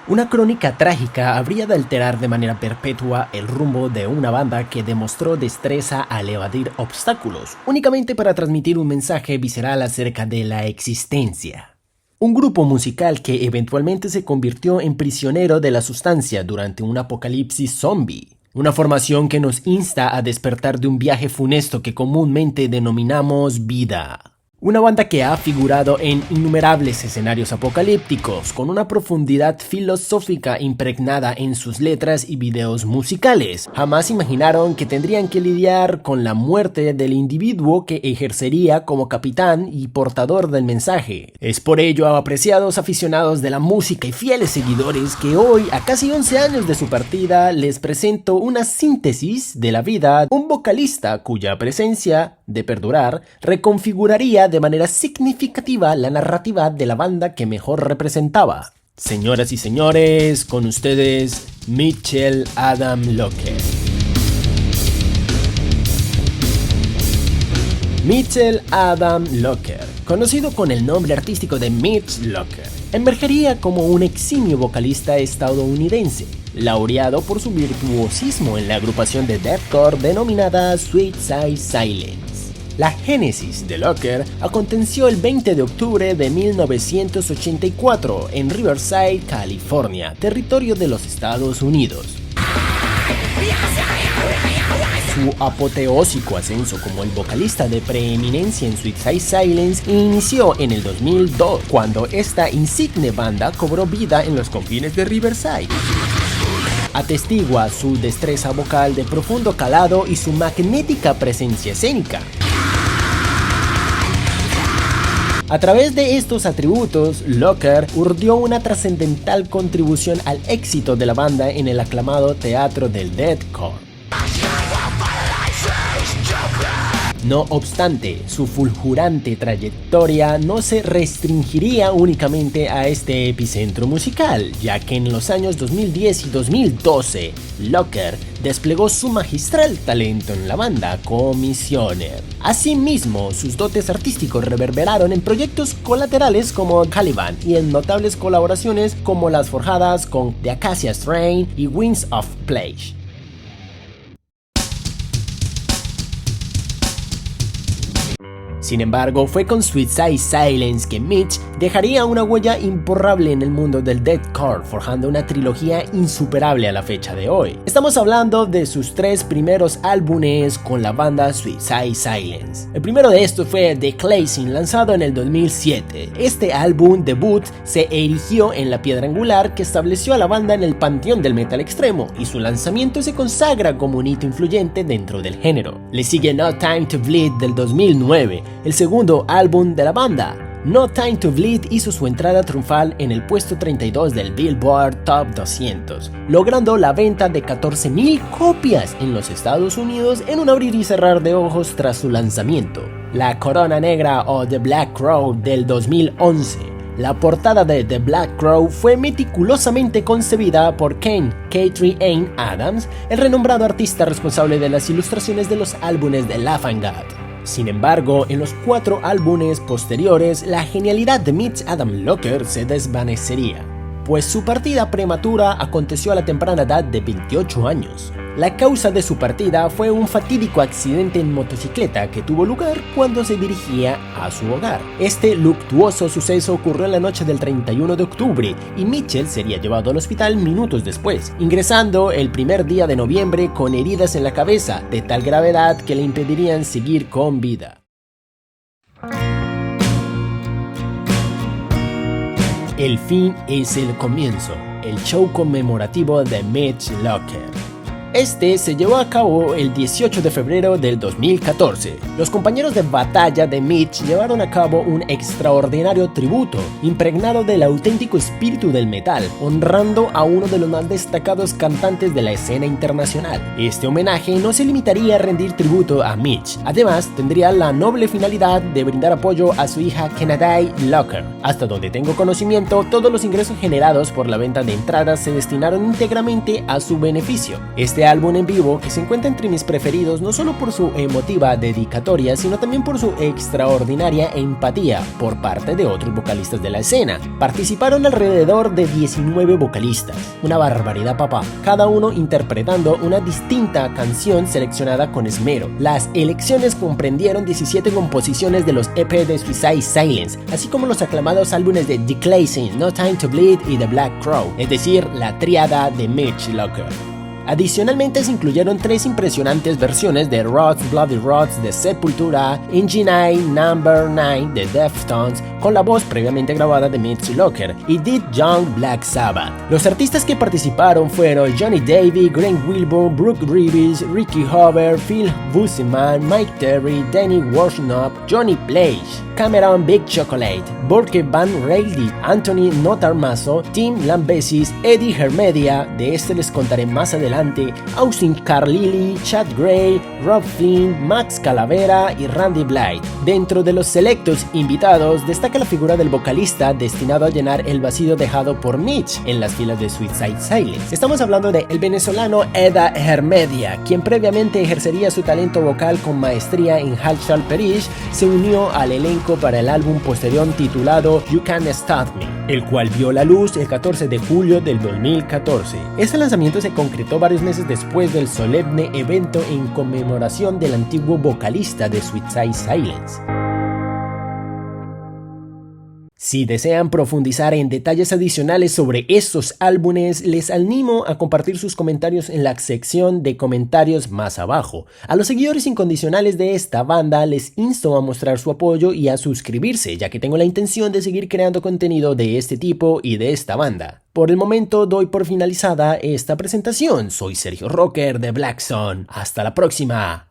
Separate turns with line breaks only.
Una crónica trágica habría de alterar de manera perpetua el rumbo de una banda que demostró destreza al evadir obstáculos, únicamente para transmitir un mensaje visceral acerca de la existencia. Un grupo musical que eventualmente se convirtió en prisionero de la sustancia durante un apocalipsis zombie. Una formación que nos insta a despertar de un viaje funesto que comúnmente denominamos vida. Una banda que ha figurado en innumerables escenarios apocalípticos, con una profundidad filosófica impregnada en sus letras y videos musicales. Jamás imaginaron que tendrían que lidiar con la muerte del individuo que ejercería como capitán y portador del mensaje. Es por ello, apreciados aficionados de la música y fieles seguidores, que hoy, a casi 11 años de su partida, les presento una síntesis de la vida, un vocalista cuya presencia, de perdurar, reconfiguraría de manera significativa la narrativa de la banda que mejor representaba. Señoras y señores, con ustedes, Mitchell Adam Locker. Mitchell Adam Locker, conocido con el nombre artístico de Mitch Locker, emergería como un eximio vocalista estadounidense, laureado por su virtuosismo en la agrupación de deathcore denominada Suicide Silence. La génesis de Locker aconteció el 20 de octubre de 1984 en Riverside, California, territorio de los Estados Unidos. Su apoteósico ascenso como el vocalista de preeminencia en Suicide Silence inició en el 2002, cuando esta insigne banda cobró vida en los confines de Riverside. Atestigua su destreza vocal de profundo calado y su magnética presencia escénica. A través de estos atributos, Locker urdió una trascendental contribución al éxito de la banda en el aclamado teatro del deathcore. No obstante, su fulgurante trayectoria no se restringiría únicamente a este epicentro musical, ya que en los años 2010 y 2012, Locker desplegó su magistral talento en la banda Commissioner. Asimismo, sus dotes artísticos reverberaron en proyectos colaterales como Caliban y en notables colaboraciones como las forjadas con The Acacia Strain y Winds of Pleasure. Sin embargo, fue con Suicide Silence que Mitch dejaría una huella imborrable en el mundo del deathcore, forjando una trilogía insuperable a la fecha de hoy. Estamos hablando de sus 3 primeros álbumes con la banda Suicide Silence. El primero de estos fue The Cleansing, lanzado en el 2007. Este álbum debut se erigió en la piedra angular que estableció a la banda en el panteón del metal extremo, y su lanzamiento se consagra como un hito influyente dentro del género. Le sigue No Time to Bleed del 2009, el segundo álbum de la banda. No Time to Bleed hizo su entrada triunfal en el puesto 32 del Billboard Top 200, logrando la venta de 14,000 copias en los Estados Unidos en un abrir y cerrar de ojos tras su lanzamiento. La Corona Negra o The Black Crow del 2011. La portada de The Black Crow fue meticulosamente concebida por Ken Catry Adams, el renombrado artista responsable de las ilustraciones de los álbumes de Laugh and God. Sin embargo, en los 4 álbumes posteriores, la genialidad de Mitch Adam Locker se desvanecería, pues su partida prematura aconteció a la temprana edad de 28 años. La causa de su partida fue un fatídico accidente en motocicleta que tuvo lugar cuando se dirigía a su hogar. Este luctuoso suceso ocurrió en la noche del 31 de octubre y Mitchell sería llevado al hospital minutos después, ingresando el primer día de noviembre con heridas en la cabeza de tal gravedad que le impedirían seguir con vida. El fin es el comienzo, el show conmemorativo de Mitch Locker. Este se llevó a cabo el 18 de febrero del 2014. Los compañeros de batalla de Mitch llevaron a cabo un extraordinario tributo, impregnado del auténtico espíritu del metal, honrando a uno de los más destacados cantantes de la escena internacional. Este homenaje no se limitaría a rendir tributo a Mitch, además tendría la noble finalidad de brindar apoyo a su hija Kennedy Locker. Hasta donde tengo conocimiento, todos los ingresos generados por la venta de entradas se destinaron íntegramente a su beneficio. Este álbum en vivo, que se encuentra entre mis preferidos no solo por su emotiva dedicatoria, sino también por su extraordinaria empatía por parte de otros vocalistas de la escena. Participaron alrededor de 19 vocalistas, una barbaridad papá, cada uno interpretando una distinta canción seleccionada con esmero. Las elecciones comprendieron 17 composiciones de los EP de Suicide Silence, así como los aclamados álbumes de The Cleansing, No Time to Bleed y The Black Crow, es decir, la tríada de Mitch Locker. Adicionalmente se incluyeron 3 impresionantes versiones de Rods, Bloody Rods de Sepultura, Engine Number 9 de Deftones, con la voz previamente grabada de Mitch Locker, y Dead Young Black Sabbath. Los artistas que participaron fueron Johnny Davey, Grant Wilburn, Brooke Reeves, Ricky Hover, Phil Busseman, Mike Terry, Danny Worsnop, Johnny Plage, Cameron Big Chocolate, Borke Van Reilly, Anthony Notarmaso, Tim Lambesis, Eddie Hermedia, de este les contaré más adelante, Austin Carlili, Chad Gray, Rob Flynn, Max Calavera y Randy Blythe. Dentro de los selectos invitados destaca la figura del vocalista destinado a llenar el vacío dejado por Mitch en las filas de Suicide Silence. Estamos hablando de el venezolano Eda Hermedia, quien previamente ejercería su talento vocal con maestría en Halshal Perish, se unió al elenco para el álbum posterior titulado You Can't Stop Me, el cual vio la luz el 14 de julio del 2014. Este lanzamiento se concretó varios meses después del solemne evento en conmemoración del antiguo vocalista de Suicide Silence. Si desean profundizar en detalles adicionales sobre estos álbumes, les animo a compartir sus comentarios en la sección de comentarios más abajo. A los seguidores incondicionales de esta banda les insto a mostrar su apoyo y a suscribirse, ya que tengo la intención de seguir creando contenido de este tipo y de esta banda. Por el momento doy por finalizada esta presentación. Soy Sergio Rocker de Black Sun. Hasta la próxima.